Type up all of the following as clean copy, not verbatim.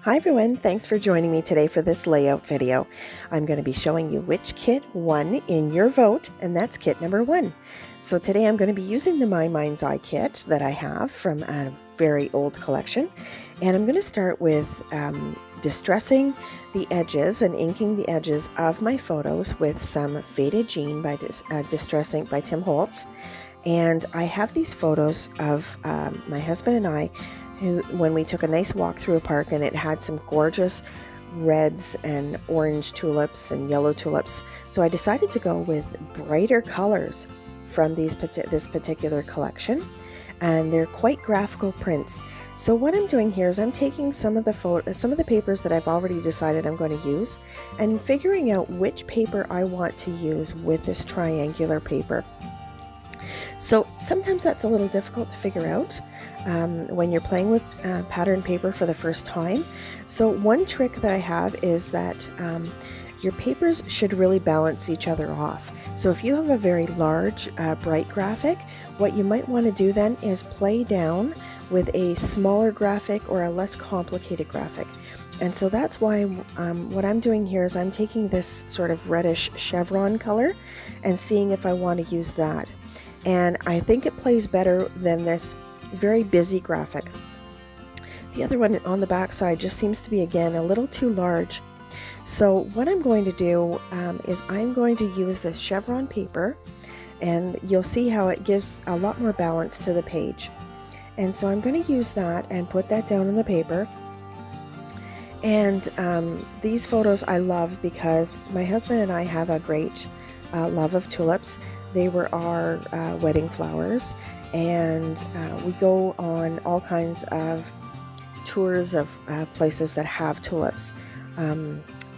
Hi everyone, thanks for joining me today for this layout video. I'm going to be showing you which kit won in your vote, and that's kit number 1. So today I'm going to be using the My Mind's Eye kit that I have from a very old collection, and I'm going to start with distressing the edges and inking the edges of my photos with some Faded Jean by Distress Ink by Tim Holtz. And I have these photos of my husband and I when we took a nice walk through a park, and it had some gorgeous reds and orange tulips and yellow tulips. So I decided to go with brighter colors from this particular collection, and they're quite graphical prints. So what I'm doing here is I'm taking some of the papers that I've already decided I'm going to use and figuring out which paper I want to use with this triangular paper. So sometimes that's a little difficult to figure out when you're playing with pattern paper for the first time. So one trick that I have is that your papers should really balance each other off. So if you have a very large, bright graphic, what you might want to do then is play down with a smaller graphic or a less complicated graphic. And so that's why what I'm doing here is I'm taking this sort of reddish chevron color and seeing if I want to use that. And I think it plays better than this very busy graphic. The other one on the back side just seems to be, again, a little too large. So what I'm going to do is I'm going to use this chevron paper, and you'll see how it gives a lot more balance to the page. And so I'm going to use that and put that down on the paper. And these photos I love because my husband and I have a great love of tulips. They were our wedding flowers, and we go on all kinds of tours of places that have tulips.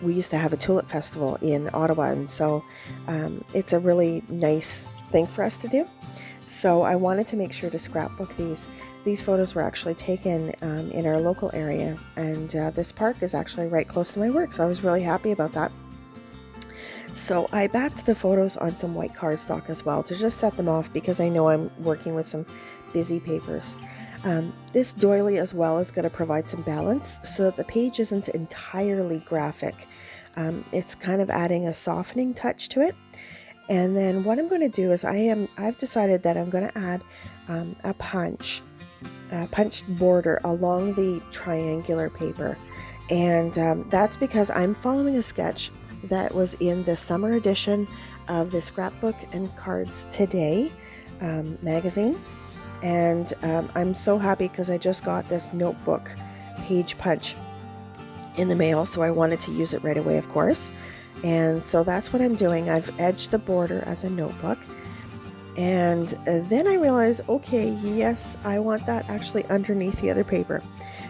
We used to have a tulip festival in Ottawa, and so it's a really nice thing for us to do. So I wanted to make sure to scrapbook these. These photos were actually taken in our local area, and this park is actually right close to my work, so I was really happy about that. So I backed the photos on some white cardstock as well to just set them off because I know I'm working with some busy papers. This doily as well is going to provide some balance so that the page isn't entirely graphic. It's kind of adding a softening touch to it. And then what I'm going to do is I've decided that I'm going to add a punched border along the triangular paper. And that's because I'm following a sketch that was in the summer edition of the Scrapbook and Cards Today magazine. And I'm so happy because I just got this notebook page punch in the mail, so I wanted to use it right away, of course. And so that's what I'm doing. I've edged the border as a notebook. And then I realized, okay, yes, I want that actually underneath the other paper.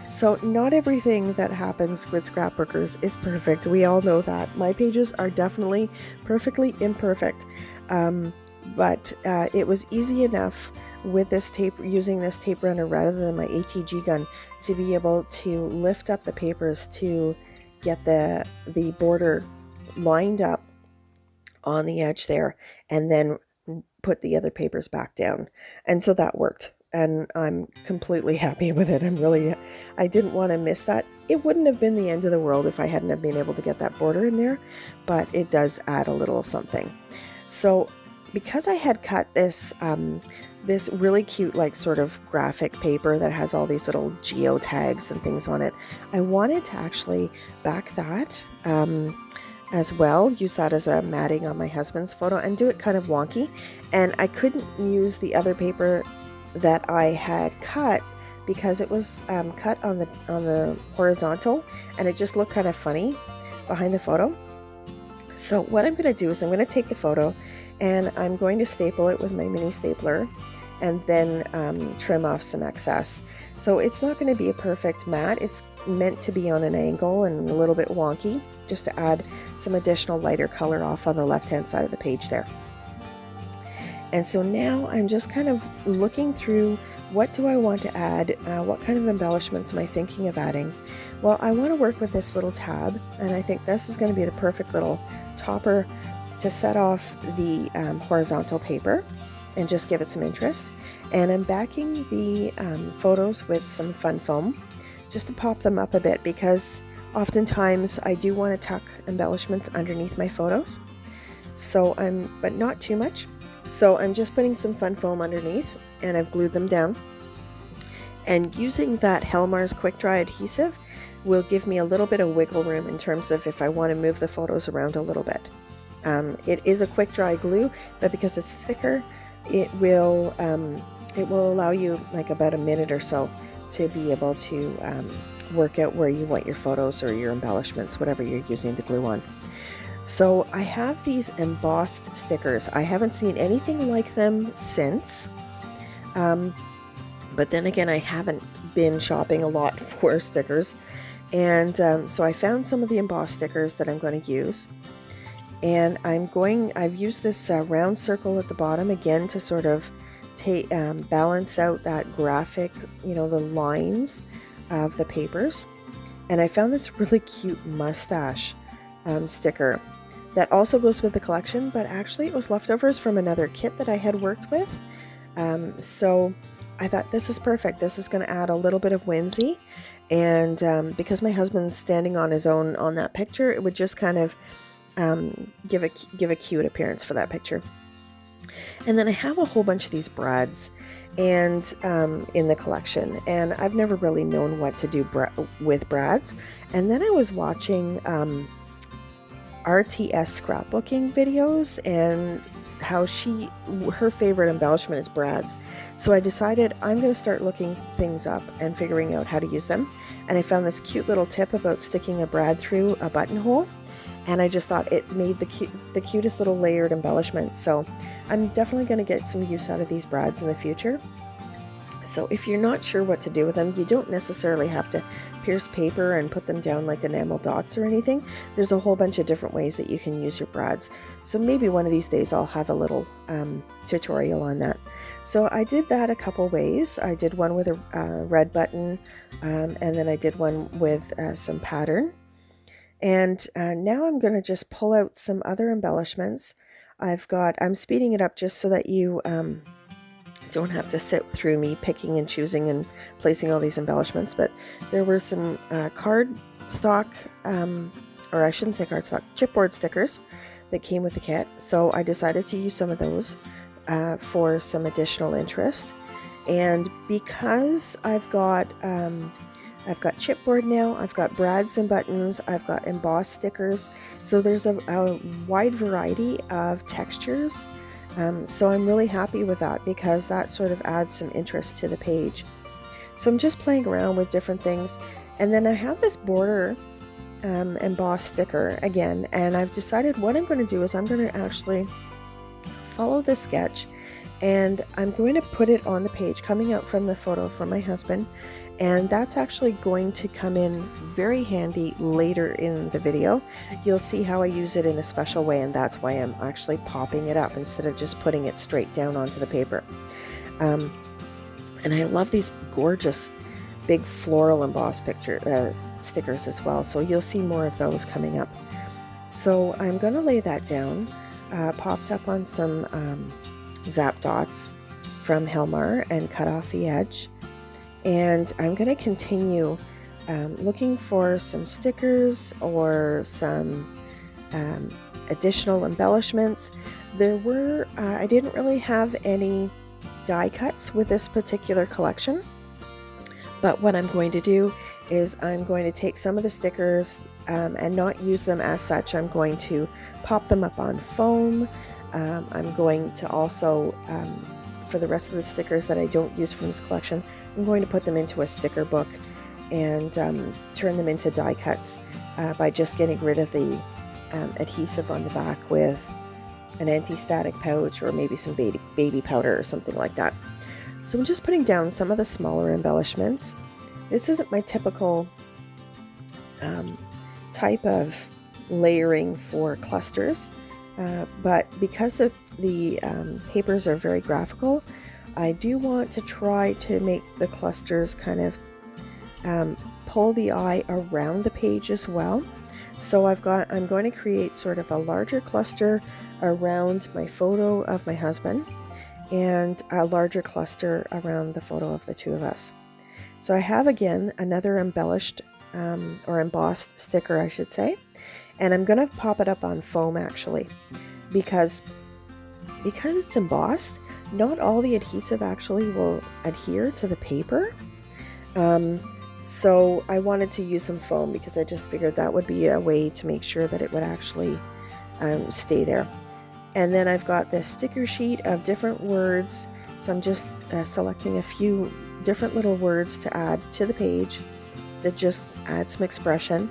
So not everything that happens with scrapbookers is perfect. We all know that. My pages are definitely perfectly imperfect. But it was easy enough with this tape, using this tape runner rather than my ATG gun, to be able to lift up the papers to get the border lined up on the edge there, and then put the other papers back down. And so that worked. And I'm completely happy with it. I didn't want to miss that. It wouldn't have been the end of the world if I hadn't have been able to get that border in there, but it does add a little something. So because I had cut this this really cute, like, sort of graphic paper that has all these little geo tags and things on it, I wanted to actually back that as well, use that as a matting on my husband's photo and do it kind of wonky. And I couldn't use the other paper that I had cut because it was cut on the horizontal, and it just looked kind of funny behind the photo. So what I'm going to do is I'm going to take the photo and I'm going to staple it with my mini stapler, and then trim off some excess. So it's not going to be a perfect mat. It's meant to be on an angle and a little bit wonky, just to add some additional lighter color off on the left hand side of the page there. And so now I'm just kind of looking through, what do I want to add? What kind of embellishments am I thinking of adding? Well, I want to work with this little tab, and I think this is going to be the perfect little topper to set off the horizontal paper and just give it some interest. And I'm backing the photos with some fun foam just to pop them up a bit, because oftentimes I do want to tuck embellishments underneath my photos. So but not too much. So I'm just putting some fun foam underneath, and I've glued them down. And using that Helmar's quick dry adhesive will give me a little bit of wiggle room in terms of if I want to move the photos around a little bit. It is a quick dry glue, but because it's thicker, it will allow you like about a minute or so to be able to work out where you want your photos or your embellishments, whatever you're using the glue on. So I have these embossed stickers. I haven't seen anything like them since, but then again, I haven't been shopping a lot for stickers, and so I found some of the embossed stickers that I'm going to use. And I've used this round circle at the bottom again to sort of balance out that graphic, the lines of the papers. And I found this really cute mustache sticker that also goes with the collection, but actually it was leftovers from another kit that I had worked with. So I thought this is perfect. This is going to add a little bit of whimsy. And because my husband's standing on his own on that picture, it would just kind of give a cute appearance for that picture. And then I have a whole bunch of these brads and in the collection, and I've never really known what to do with brads. And then I was watching RTS scrapbooking videos, and how her favorite embellishment is brads. So I decided I'm going to start looking things up and figuring out how to use them. And I found this cute little tip about sticking a brad through a buttonhole. And I just thought it made the cutest little layered embellishment. So I'm definitely going to get some use out of these brads in the future. So if you're not sure what to do with them, you don't necessarily have to pierce paper and put them down like enamel dots or anything. There's a whole bunch of different ways that you can use your brads. So maybe one of these days I'll have a little tutorial on that. So I did that a couple ways. I did one with a red button, and then I did one with some pattern. And now I'm going to just pull out some other embellishments. I'm speeding it up just so that you don't have to sit through me picking and choosing and placing all these embellishments. But there were some cardstock, or I shouldn't say cardstock, chipboard stickers that came with the kit. So I decided to use some of those for some additional interest. And because I've got chipboard now, I've got brads and buttons, I've got embossed stickers, so there's a wide variety of textures. So I'm really happy with that, because that sort of adds some interest to the page. So I'm just playing around with different things. And then I have this border embossed sticker again, and I've decided what I'm going to do is I'm going to actually follow the sketch, and I'm going to put it on the page coming out from the photo from my husband. And that's actually going to come in very handy later in the video. You'll see how I use it in a special way, and that's why I'm actually popping it up instead of just putting it straight down onto the paper. And I love these gorgeous big floral embossed stickers as well, so you'll see more of those coming up. So I'm going to lay that down, popped up on some zap dots from Helmar, and cut off the edge. And I'm going to continue looking for some stickers or some additional embellishments. I didn't really have any die cuts with this particular collection, but what I'm going to do is I'm going to take some of the stickers and not use them as such. I'm going to pop them up on foam. I'm going to also for the rest of the stickers that I don't use from this collection, I'm going to put them into a sticker book and turn them into die cuts by just getting rid of the adhesive on the back with an anti-static pouch or maybe some baby powder or something like that. So I'm just putting down some of the smaller embellishments. This isn't my typical type of layering for clusters, but because the papers are very graphical, I do want to try to make the clusters kind of pull the eye around the page as well. So I'm going to create sort of a larger cluster around my photo of my husband and a larger cluster around the photo of the two of us. So I have again another embellished or embossed sticker, I should say, and I'm going to pop it up on foam actually, because it's embossed, not all the adhesive actually will adhere to the paper. So I wanted to use some foam because I just figured that would be a way to make sure that it would actually stay there. And then I've got this sticker sheet of different words, so I'm just selecting a few different little words to add to the page that just add some expression.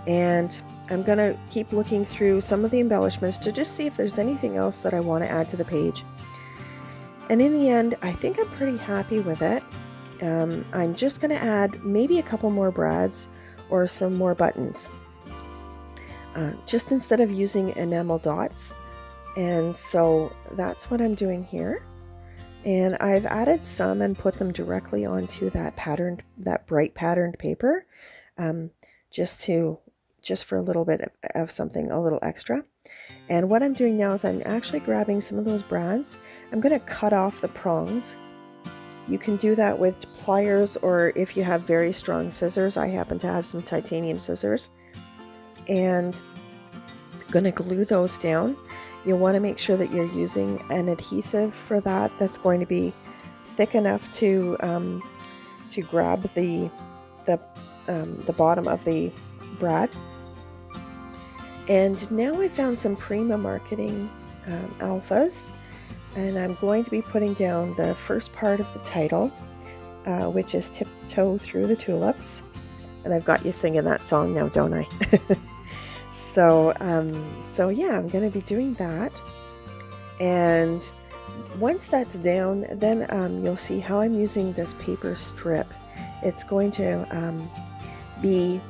And I'm going to keep looking through some of the embellishments to just see if there's anything else that I want to add to the page. And in the end, I think I'm pretty happy with it. I'm just going to add maybe a couple more brads or some more buttons, just instead of using enamel dots. And so that's what I'm doing here. And I've added some and put them directly onto that bright patterned paper, just for a little bit of something a little extra. And what I'm doing now is I'm actually grabbing some of those brads. I'm going to cut off the prongs. You can do that with pliers, or if you have very strong scissors. I happen to have some titanium scissors. And I'm going to glue those down. You'll want to make sure that you're using an adhesive for that that's going to be thick enough to grab the bottom of the brad. And now I found some Prima Marketing alphas, and I'm going to be putting down the first part of the title, which is Tiptoe Through the Tulips. And I've got you singing that song now, don't I? So yeah, I'm going to be doing that. And once that's down, then you'll see how I'm using this paper strip. It's going to be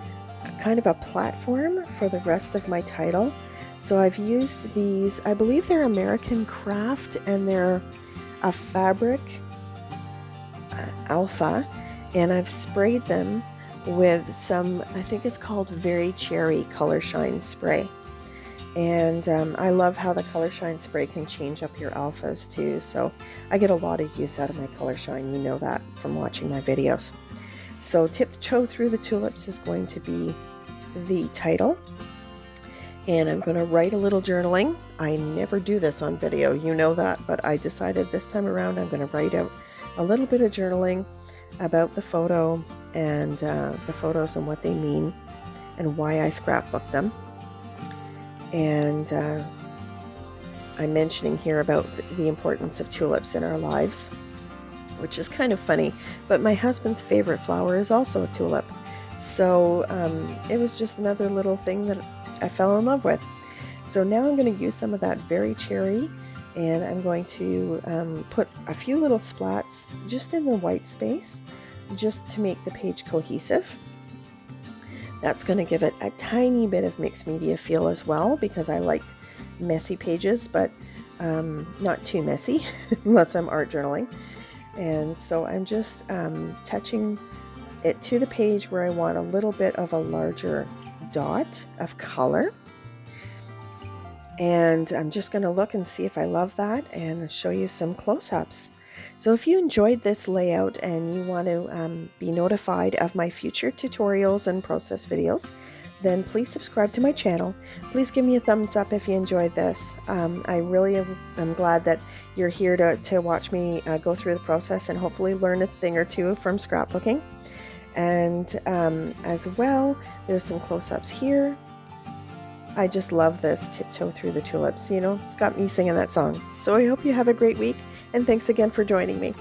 kind of a platform for the rest of my title. So I've used these, I believe they're American Craft, and they're a fabric alpha, and I've sprayed them with some, I think it's called Very Cherry Color Shine spray. And I love how the Color Shine spray can change up your alphas too, so I get a lot of use out of my Color Shine, you know that from watching my videos. So Tiptoe Through the Tulips is going to be the title, and I'm going to write a little journaling. I never do this on video, you know that, but I decided this time around I'm going to write out a little bit of journaling about the photo and the photos and what they mean and why I scrapbooked them. And I'm mentioning here about the importance of tulips in our lives, which is kind of funny, but my husband's favorite flower is also a tulip. So it was just another little thing that I fell in love with. So now I'm going to use some of that Very Cherry, and I'm going to put a few little splats just in the white space, just to make the page cohesive. That's going to give it a tiny bit of mixed media feel as well, because I like messy pages, but not too messy unless I'm art journaling. And so I'm just touching it to the page where I want a little bit of a larger dot of color. And I'm just going to look and see if I love that and show you some close-ups. So if you enjoyed this layout and you want to be notified of my future tutorials and process videos, then please subscribe to my channel. Please give me a thumbs up if you enjoyed this. I really am glad that you're here to watch me go through the process and hopefully learn a thing or two from scrapbooking. And as well, there's some close-ups here. I just love this Tiptoe Through the Tulips. You know, it's got me singing that song. So I hope you have a great week, and thanks again for joining me.